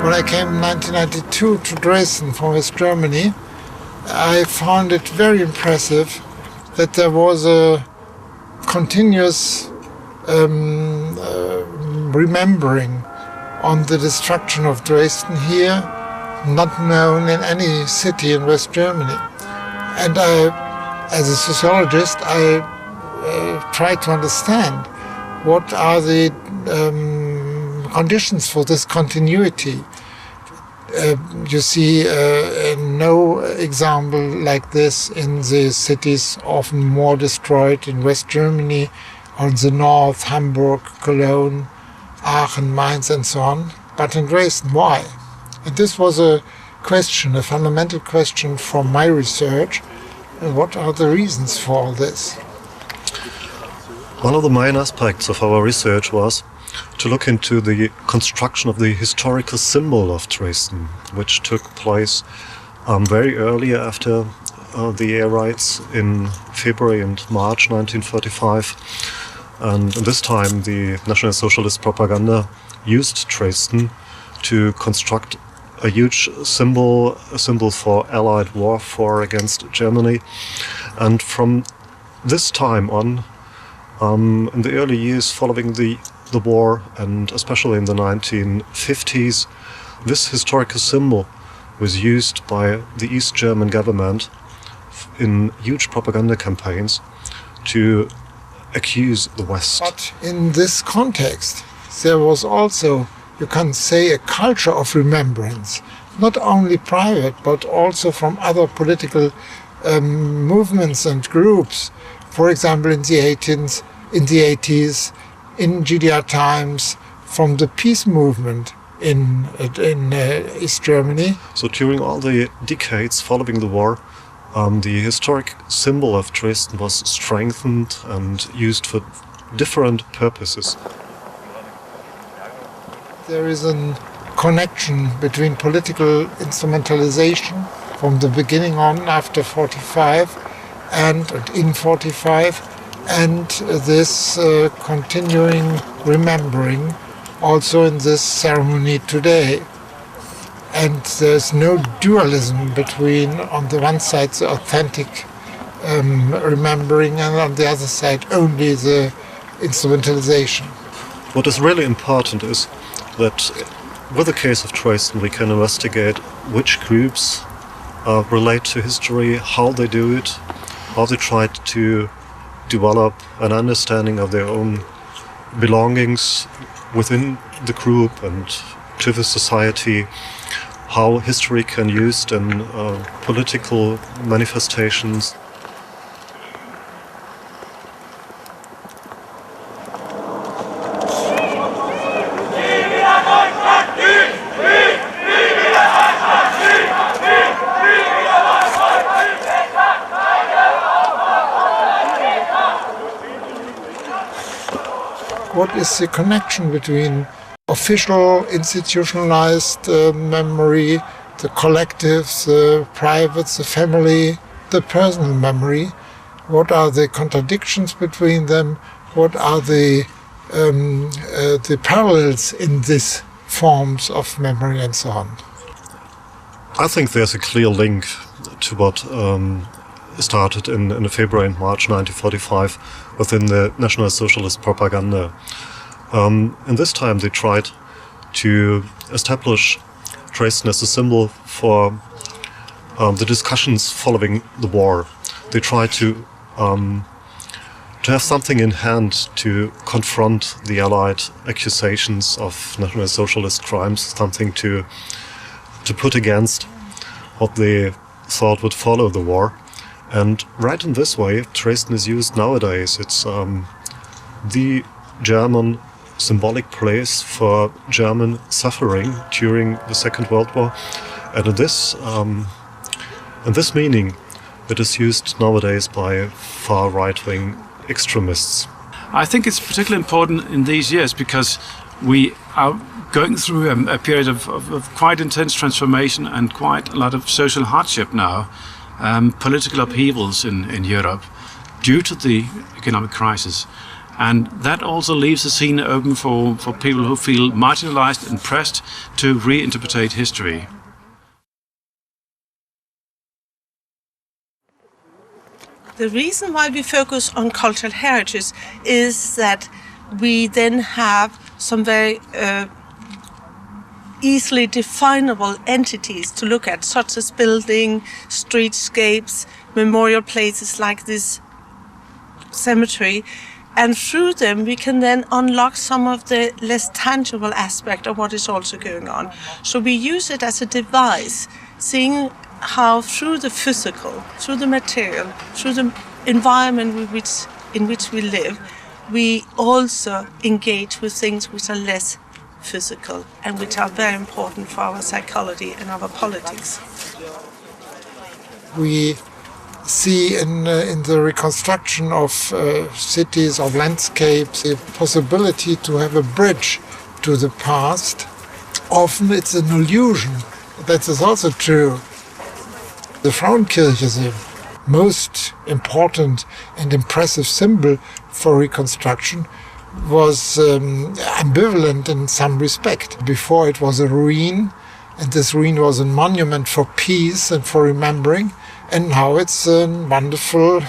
When I came in 1992 to Dresden from West Germany, I found it very impressive that there was a continuous remembering on the destruction of Dresden here, not known in any city in West Germany. And as a sociologist, I try to understand what are the conditions for this continuity. You see no example like this in the cities often more destroyed in West Germany or in the north, Hamburg, Cologne, Aachen, Mainz and so on, but in Dresden. Why? And this was a question, a fundamental question from my research. What are the reasons for all this? One of the main aspects of our research was to look into the construction of the historical symbol of Dresden, which took place very early after the air raids in February and March 1945. And this time the National Socialist propaganda used Dresden to construct a huge symbol, a symbol for Allied warfare against Germany. And from this time on, in the early years following the war, and especially in the 1950s, this historical symbol was used by the East German government in huge propaganda campaigns to accuse the West. But in this context, there was also, you can say, a culture of remembrance, not only private, but also from other political movements and groups. For example, in the 80s, in GDR times, from the peace movement in East Germany. So during all the decades following the war, the historic symbol of Dresden was strengthened and used for different purposes. There is a connection between political instrumentalization from the beginning on after 45 and in 45 and this continuing remembering also in this ceremony today. And there's no dualism between, on the one side, the authentic remembering and on the other side only the instrumentalization. What is really important is that with the case of Dresden we can investigate which groups relate to history, how they do it, how they tried to develop an understanding of their own belongings within the group and to the society, how history can be used in political manifestations. What is the connection between official, institutionalized memory, the collective, the private, the family, the personal memory? What are the contradictions between them? What are the parallels in these forms of memory and so on? I think there's a clear link to what started in February and March 1945 within the National Socialist propaganda. In this time they tried to establish Dresden as a symbol for the discussions following the war. They tried to have something in hand to confront the Allied accusations of National Socialist crimes, something to put against what they thought would follow the war. And right in this way, Dresden is used nowadays. It's the German symbolic place for German suffering during the Second World War. And in this meaning, it is used nowadays by far right-wing extremists. I think it's particularly important in these years because we are going through a period of quite intense transformation and quite a lot of social hardship now. Political upheavals in Europe due to the economic crisis. And that also leaves the scene open for people who feel marginalized and pressed to reinterpret history. The reason why we focus on cultural heritage is that we then have some very easily definable entities to look at, such as building, streetscapes, memorial places like this cemetery. And through them, we can then unlock some of the less tangible aspect of what is also going on. So we use it as a device, seeing how through the physical, through the material, through the environment in which we live, we also engage with things which are less physical and which are very important for our psychology and our politics. We see in the reconstruction of cities, of landscapes, the possibility to have a bridge to the past. Often it's an illusion. That is also true. The Frauenkirche, the most important and impressive symbol for Reconstruction, was ambivalent in some respect. Before it was a ruin, and this ruin was a monument for peace and for remembering, and now it's a wonderful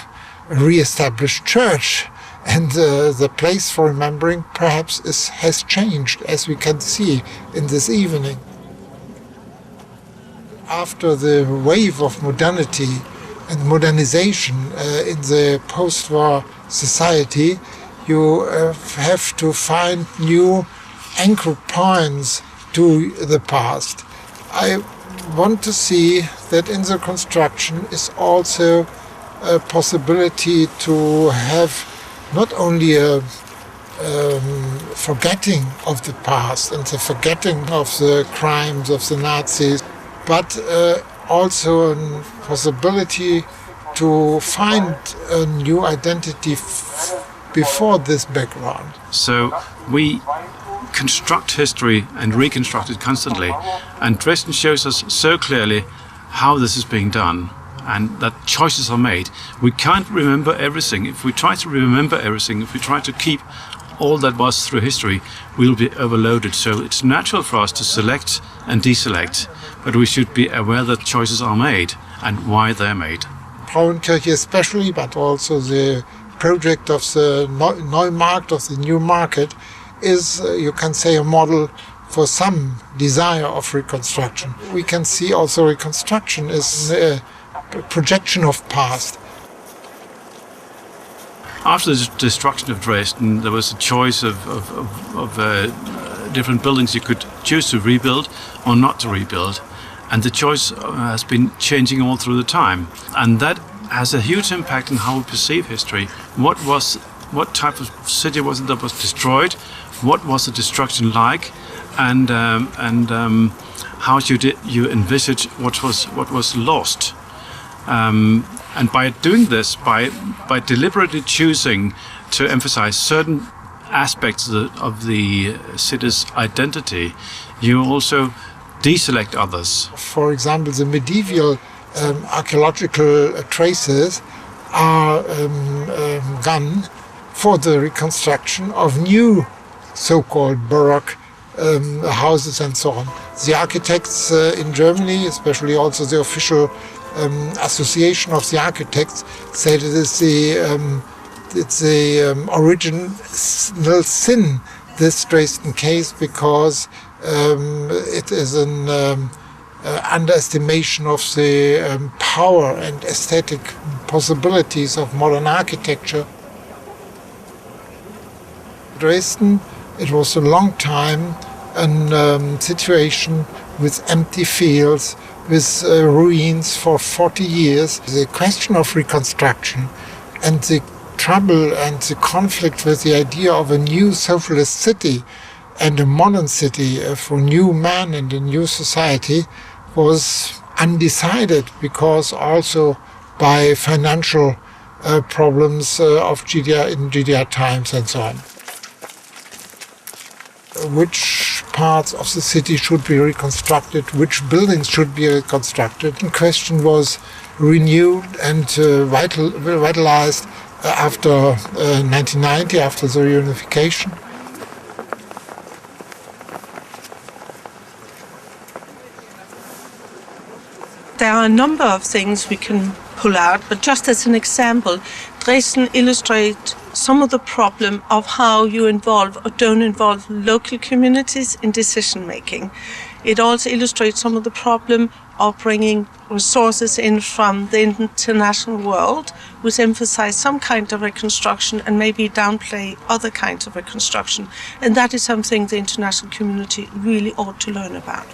re-established church. And the place for remembering perhaps has changed, as we can see in this evening. After the wave of modernity and modernization in the post-war society, you have to find new anchor points to the past. I want to see that in the construction is also a possibility to have not only a forgetting of the past and the forgetting of the crimes of the Nazis, but also a possibility to find a new identity before this background. So we construct history and reconstruct it constantly, and Dresden shows us so clearly how this is being done and that choices are made. We can't remember everything. If we try to remember everything, if we try to keep all that was through history, we'll be overloaded. So it's natural for us to select and deselect, but we should be aware that choices are made and why they're made. Frauenkirche especially, but also the project of the Neumarkt, of the new market, is, you can say, a model for some desire of reconstruction. We can see also reconstruction is a projection of past. After the destruction of Dresden, there was a choice of different buildings you could choose to rebuild or not to rebuild. And the choice has been changing all through the time. And that has a huge impact on how we perceive history. What type of city was it that was destroyed? What was the destruction like? And how should you envisage what was lost? And by doing this, by deliberately choosing to emphasize certain aspects of the city's identity, you also deselect others. For example, the medieval archaeological traces are done for the reconstruction of new so-called Baroque houses and so on. The architects in Germany, especially also the official Association of the Architects, say that it's the original sin, this Dresden case, because it is an underestimation of the power and aesthetic possibilities of modern architecture. Dresden, it was a long time a situation with empty fields, with ruins for 40 years. The question of reconstruction and the trouble and the conflict with the idea of a new socialist city and a modern city for new man and a new society was undecided, because also by financial problems of GDR times and so on. Which parts of the city should be reconstructed, which buildings should be reconstructed. The question was renewed and vitalized after 1990, after the reunification. There are a number of things we can pull out, but just as an example, Dresden illustrates some of the problem of how you involve or don't involve local communities in decision making. It also illustrates some of the problem of bringing resources in from the international world, which emphasize some kind of reconstruction and maybe downplay other kinds of reconstruction. And that is something the international community really ought to learn about.